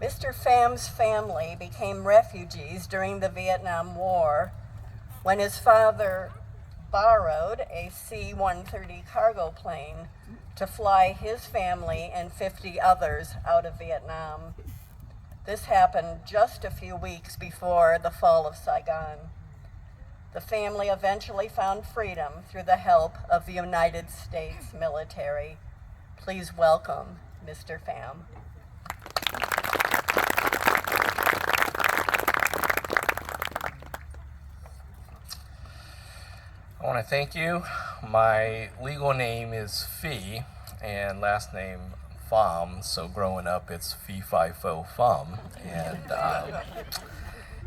Mr. Pham's family became refugees during the Vietnam War when his father borrowed a C-130 cargo plane to fly his family and 50 others out of Vietnam. This happened just a few weeks before the fall of Saigon. The family eventually found freedom through the help of the United States military. Please welcome Mr. Pham. I want to thank you. My legal name is Phi, and last name Pham, so growing up it's Phi Phi Pho Pham. And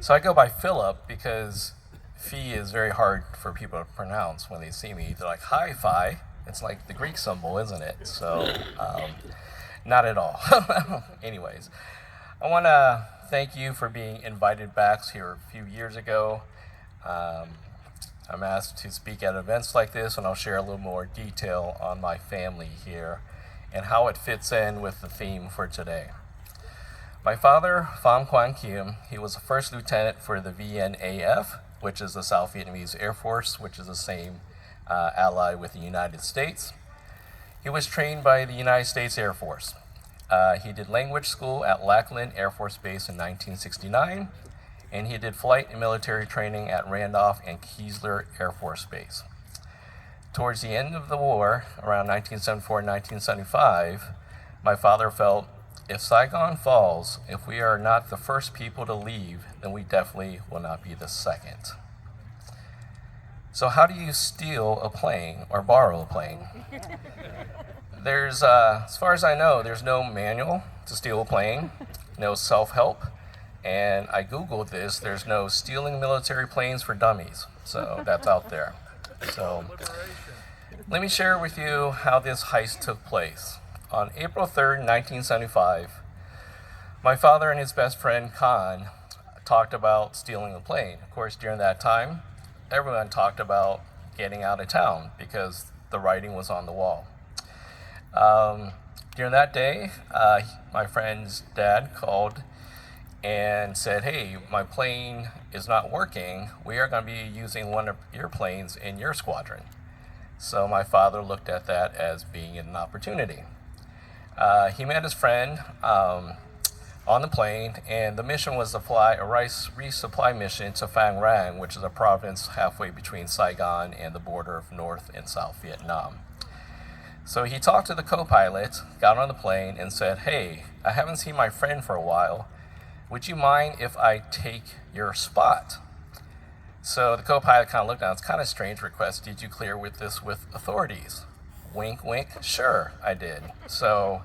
so I go by Philip because Phi is very hard for people to pronounce when they see me. They're like, hi Phi. It's like the Greek symbol, isn't it? So not at all. Anyways, I want to thank you for being invited back here a few years ago. I'm asked to speak at events like this, and I'll share a little more detail on my family here and how it fits in with the theme for today. My father, Pham Quan Kim, he was a first lieutenant for the VNAF, which is the South Vietnamese Air Force, which is the same ally with the United States. He was trained by the United States Air Force. He did language school at Lackland Air Force Base in 1969, and he did flight and military training at Randolph and Keesler Air Force Base. Towards the end of the war, around 1974 and 1975, my father felt, if Saigon falls, if we are not the first people to leave, then we definitely will not be the second. So how do you steal a plane or borrow a plane? There's, as far as I know, there's no manual to steal a plane, no self-help, and I Googled this, there's no stealing military planes for dummies, so that's out there. So let me share with you how this heist took place. On April 3rd, 1975, my father and his best friend, Khan, talked about stealing a plane. Of course, during that time, everyone talked about getting out of town because the writing was on the wall. During that day, my friend's dad called and said, hey, my plane is not working. We are going to be using one of your planes in your squadron. So my father looked at that as being an opportunity. He met his friend on the plane, and the mission was to fly a rice resupply mission to Phan Rang, which is a province halfway between Saigon and the border of North and South Vietnam. So he talked to the co-pilot, got on the plane, and said, hey, I haven't seen my friend for a while. Would you mind if I take your spot? So the co-pilot kind of looked at him. It's kind of a strange request. Did you clear with this with authorities? Wink, wink. Sure, I did. So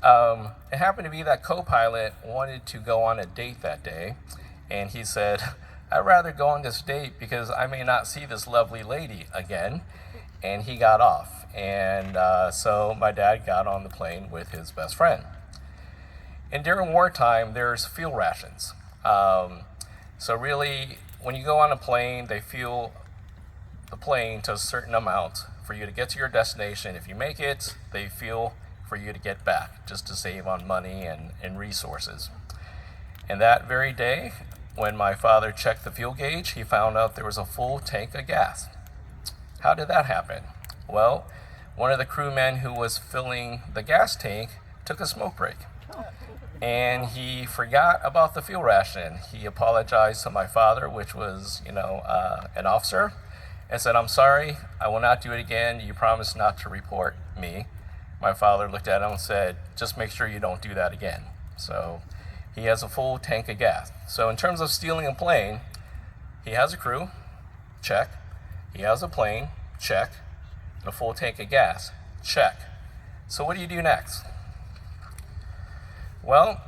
it happened to be that co-pilot wanted to go on a date that day, and he said, I'd rather go on this date because I may not see this lovely lady again. And he got off. And so my dad got on the plane with his best friend. And during wartime, there's fuel rations. So really, when you go on a plane, they fuel the plane to a certain amount for you to get to your destination. If you make it, they fuel for you to get back, just to save on money and resources. And that very day, when my father checked the fuel gauge, he found out there was a full tank of gas. How did that happen? Well, one of the crewmen who was filling the gas tank took a smoke break. And he forgot about the fuel ration. He apologized to my father, which was, an officer, and said, I'm sorry, I will not do it again. You promised not to report me. My father looked at him and said, just make sure you don't do that again. So he has a full tank of gas. So in terms of stealing a plane, he has a crew, check. He has a plane, check. And a full tank of gas, check. So what do you do next? Well,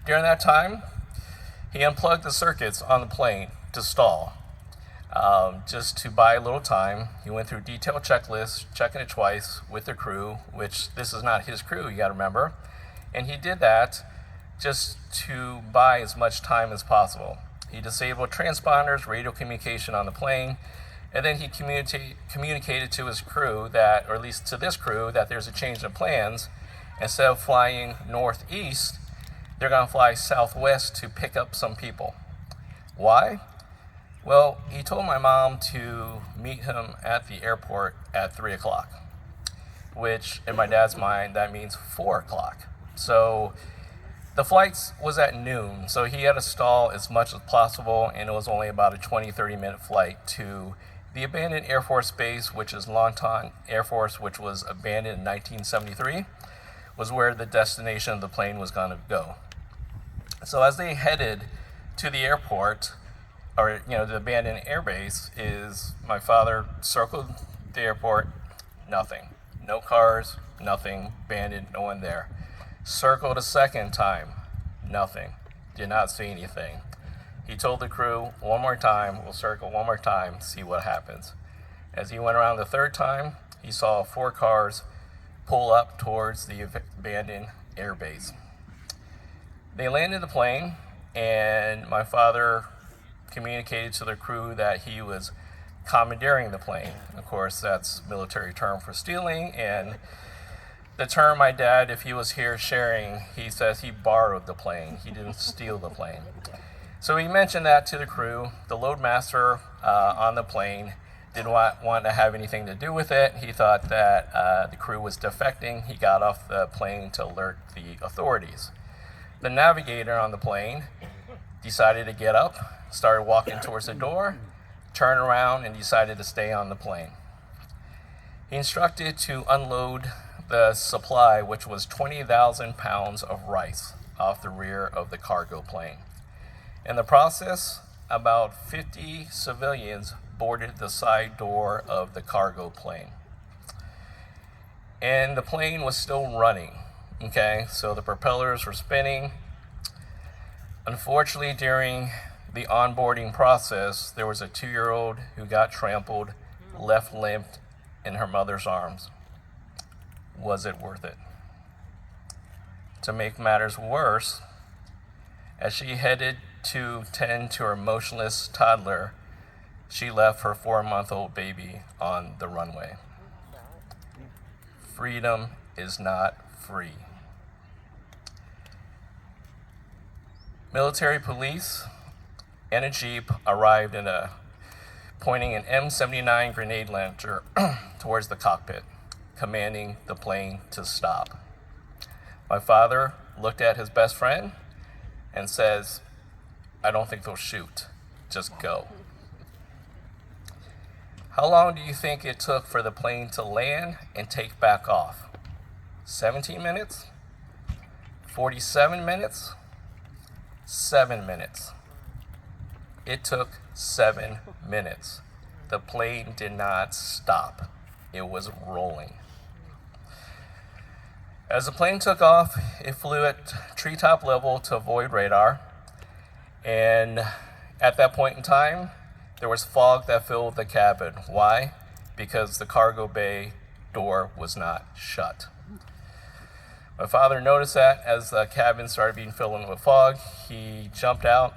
during that time, he unplugged the circuits on the plane to stall. Just to buy a little time, he went through detailed checklists, checking it twice with the crew, which this is not his crew, you gotta remember. And he did that just to buy as much time as possible. He disabled transponders, radio communication on the plane, and then he communicated to his crew that, or at least to this crew, that there's a change of plans. Instead of flying northeast, they're going to fly southwest to pick up some people. Why? Well, he told my mom to meet him at the airport at 3 o'clock, which in my dad's mind, that means 4 o'clock. So the flight was at noon, so he had to stall as much as possible, and it was only about a 20-30 minute flight to the abandoned Air Force Base, which is Longtan Air Force, which was abandoned in 1973, was where the destination of the plane was going to go. So as they headed to the airport, or the abandoned air base, is my father circled the airport, nothing. No cars, nothing, abandoned, no one there. Circled a second time, nothing. Did not see anything. He told the crew, one more time, we'll circle one more time, see what happens. As he went around the third time, he saw 4 cars pull up towards the abandoned air base. They landed the plane, and my father communicated to the crew that he was commandeering the plane. Of course, that's a military term for stealing, and the term my dad, if he was here sharing, he says he borrowed the plane. He didn't steal the plane. So he mentioned that to the crew. The loadmaster on the plane didn't want to have anything to do with it. He thought that the crew was defecting. He got off the plane to alert the authorities. The navigator on the plane decided to get up, started walking towards the door, turned around, and decided to stay on the plane. He instructed to unload the supply, which was 20,000 pounds of rice, off the rear of the cargo plane. In the process, about 50 civilians boarded the side door of the cargo plane. And the plane was still running, okay? So the propellers were spinning. Unfortunately, during the onboarding process, there was a 2-year-old who got trampled, left limp in her mother's arms. Was it worth it? To make matters worse, as she headed to tend to her motionless toddler, she left her 4-month-old baby on the runway. Freedom is not free. Military police and a Jeep arrived pointing an M79 grenade launcher towards the cockpit, commanding the plane to stop. My father looked at his best friend and says, "I don't think they'll shoot, just go." How long do you think it took for the plane to land and take back off? 17 minutes? 47 minutes? 7 minutes. It took 7 minutes. The plane did not stop. It was rolling. As the plane took off, it flew at treetop level to avoid radar. And at that point in time, there was fog that filled the cabin. Why? Because the cargo bay door was not shut. My father noticed that as the cabin started being filled in with fog, he jumped out,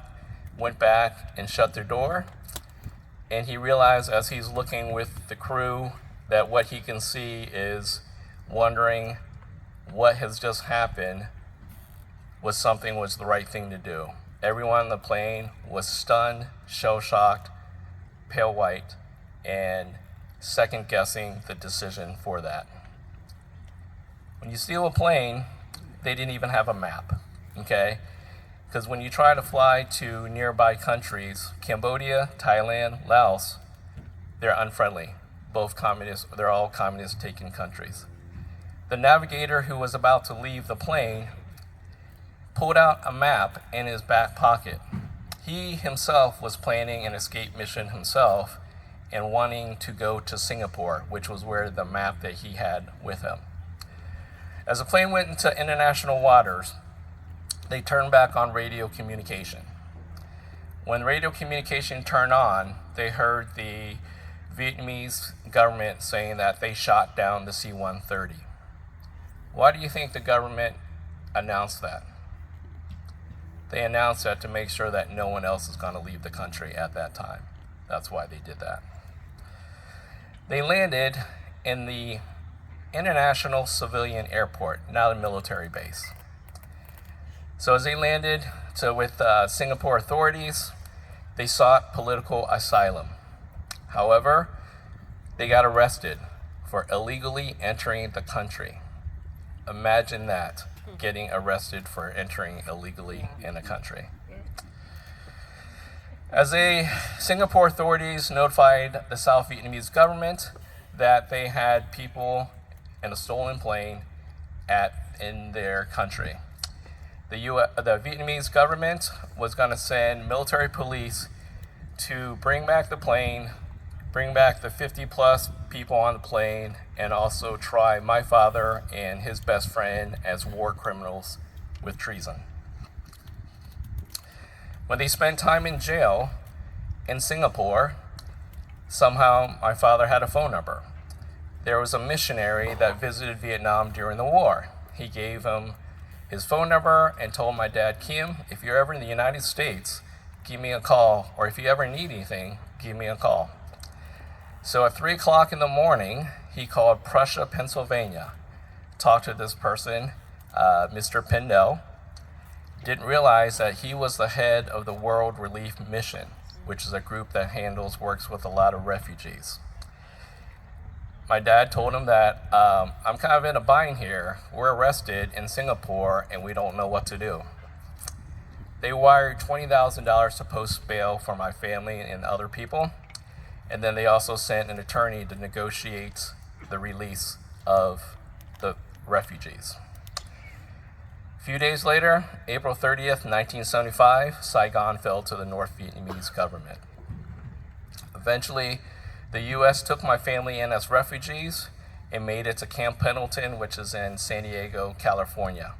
went back and shut the door. And he realized as he's looking with the crew that what he can see is wondering what has just happened was the right thing to do. Everyone on the plane was stunned, shell-shocked, pale white, and second-guessing the decision for that. When you steal a plane, they didn't even have a map, okay? Because when you try to fly to nearby countries, Cambodia, Thailand, Laos, they're unfriendly. They're all communist-taken countries. The navigator who was about to leave the plane pulled out a map in his back pocket. He himself was planning an escape mission himself and wanting to go to Singapore, which was where the map that he had with him. As the plane went into international waters, they turned back on radio communication. When radio communication turned on, they heard the Vietnamese government saying that they shot down the C-130. Why do you think the government announced that? They announced that to make sure that no one else is going to leave the country at that time. That's why they did that. They landed in the International Civilian Airport, not a military base. So as they landed with Singapore authorities, they sought political asylum. However, they got arrested for illegally entering the country. Imagine that, getting arrested for entering illegally in a country. As Singapore authorities notified the South Vietnamese government that they had people in a stolen plane in their country. The Vietnamese government was going to send military police to bring back the plane, bring back the 50 plus people on the plane, and also try my father and his best friend as war criminals with treason. When they spent time in jail in Singapore, somehow my father had a phone number. There was a missionary that visited Vietnam during the war. He gave him his phone number and told my dad, Kim, if you're ever in the United States, give me a call, or if you ever need anything, give me a call. So at 3 o'clock in the morning, he called Prussia, Pennsylvania, talked to this person, Mr. Pindell. Didn't realize that he was the head of the World Relief Mission, which is a group that works with a lot of refugees. My dad told him that I'm kind of in a bind here. We're arrested in Singapore and we don't know what to do. They wired $20,000 to post bail for my family and other people. And then they also sent an attorney to negotiate the release of the refugees. A few days later, April 30th, 1975, Saigon fell to the North Vietnamese government. Eventually, the U.S. took my family in as refugees and made it to Camp Pendleton, which is in San Diego, California.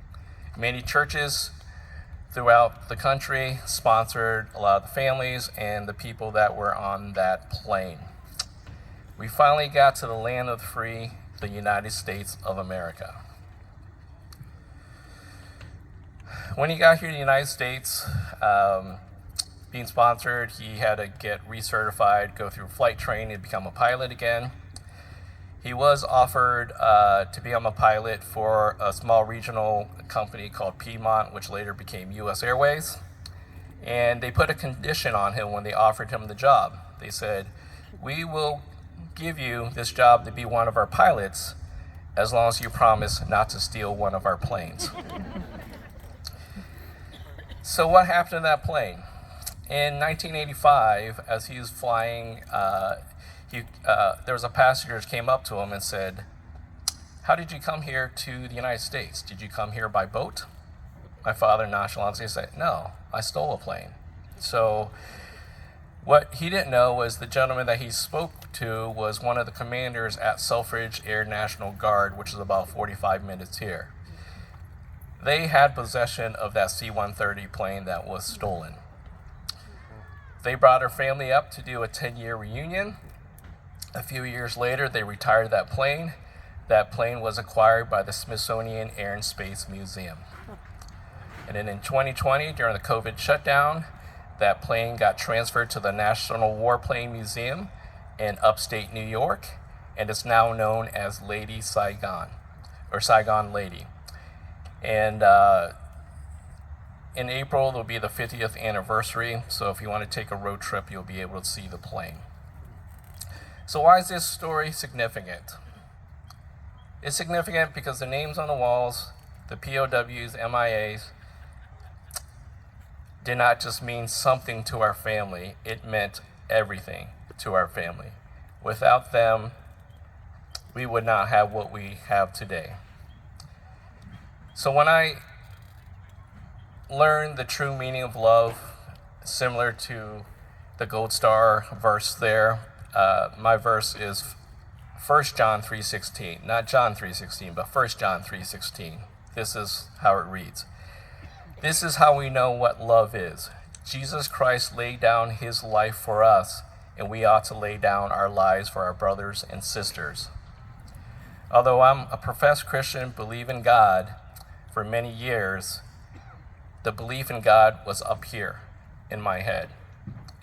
Many churches throughout the country sponsored a lot of the families and the people that were on that plane. We finally got to the land of the free, the United States of America. When he got here to the United States, being sponsored, he had to get recertified, go through flight training, and become a pilot again. He was offered to become a pilot for a small regional company called Piedmont, which later became U.S. Airways. And they put a condition on him when they offered him the job. They said, we will give you this job to be one of our pilots as long as you promise not to steal one of our planes. So what happened to that plane? In 1985, as he was flying, there was a passenger who came up to him and said, how did you come here to the United States? Did you come here by boat? My father nonchalantly said, no, I stole a plane. So what he didn't know was the gentleman that he spoke to was one of the commanders at Selfridge Air National Guard, which is about 45 minutes here. They had possession of that C-130 plane that was stolen. They brought our family up to do a 10-year reunion. A few years later, they retired that plane. That plane was acquired by the Smithsonian Air and Space Museum. And then in 2020, during the COVID shutdown, that plane got transferred to the National Warplane Museum in upstate New York, and it's now known as Lady Saigon, or Saigon Lady. And in April, there'll be the 50th anniversary, so if you want to take a road trip, you'll be able to see the plane. So why is this story significant? It's significant because the names on the walls, the POWs, MIAs, did not just mean something to our family, it meant everything to our family. Without them, we would not have what we have today. So when I learned the true meaning of love, similar to the Gold Star verse there, my verse is 1 John 3:16, not John 3:16, but 1 John 3:16. This is how it reads. This is how we know what love is. Jesus Christ laid down his life for us, and we ought to lay down our lives for our brothers and sisters. Although I'm a professed Christian, believe in God for many years, the belief in God was up here in my head.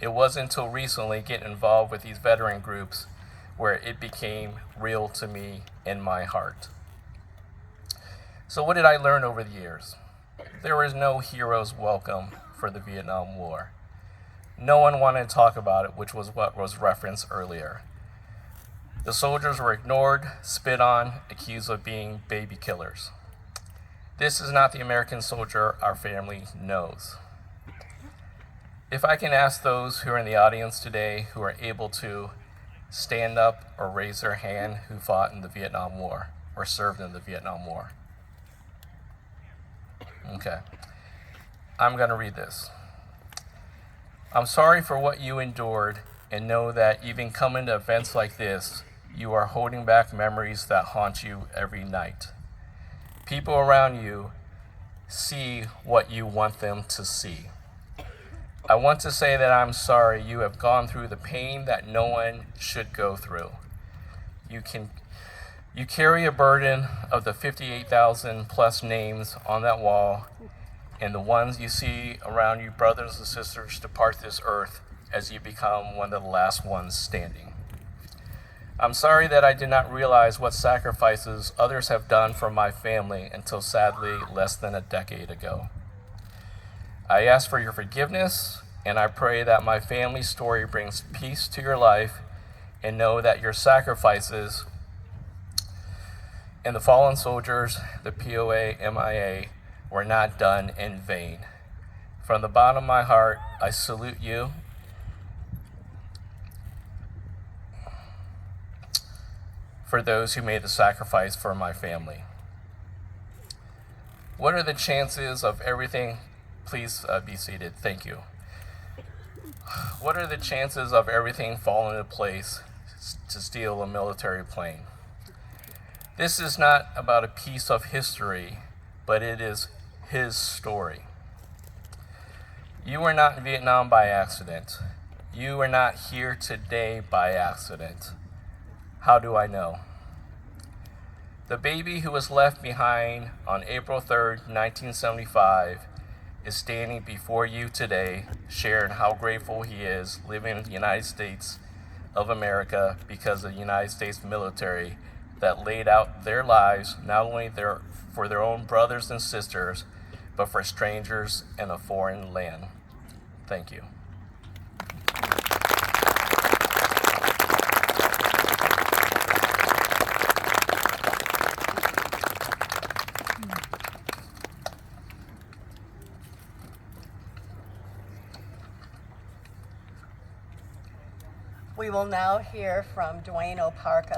It wasn't until recently getting involved with these veteran groups where it became real to me in my heart. So what did I learn over the years? There was no hero's welcome for the Vietnam War. No one wanted to talk about it, which was what was referenced earlier. The soldiers were ignored, spit on, accused of being baby killers. This is not the American soldier our family knows. If I can ask those who are in the audience today who are able to stand up or raise their hand who fought in the Vietnam War or served in the Vietnam War. Okay. I'm going to read this. I'm sorry for what you endured and know that even coming to events like this, you are holding back memories that haunt you every night. People around you see what you want them to see. I want to say that I'm sorry you have gone through the pain that no one should go through. You carry a burden of the 58,000 plus names on that wall and the ones you see around you, brothers and sisters, depart this earth as you become one of the last ones standing. I'm sorry that I did not realize what sacrifices others have done for my family until sadly less than a decade ago. I ask for your forgiveness, and I pray that my family's story brings peace to your life, and know that your sacrifices and the fallen soldiers, the POA, MIA, were not done in vain. From the bottom of my heart, I salute you. For those who made the sacrifice for my family. What are the chances of everything? Please be seated. Thank you. What are the chances of everything falling into place to steal a military plane? This is not about a piece of history, but it is his story. You were not in Vietnam by accident. You are not here today by accident. How do I know? The baby who was left behind on April 3rd, 1975, is standing before you today, sharing how grateful he is living in the United States of America because of the United States military that laid out their lives, not only for their own brothers and sisters, but for strangers in a foreign land. Thank you. We will now hear from Dwayne Oparka.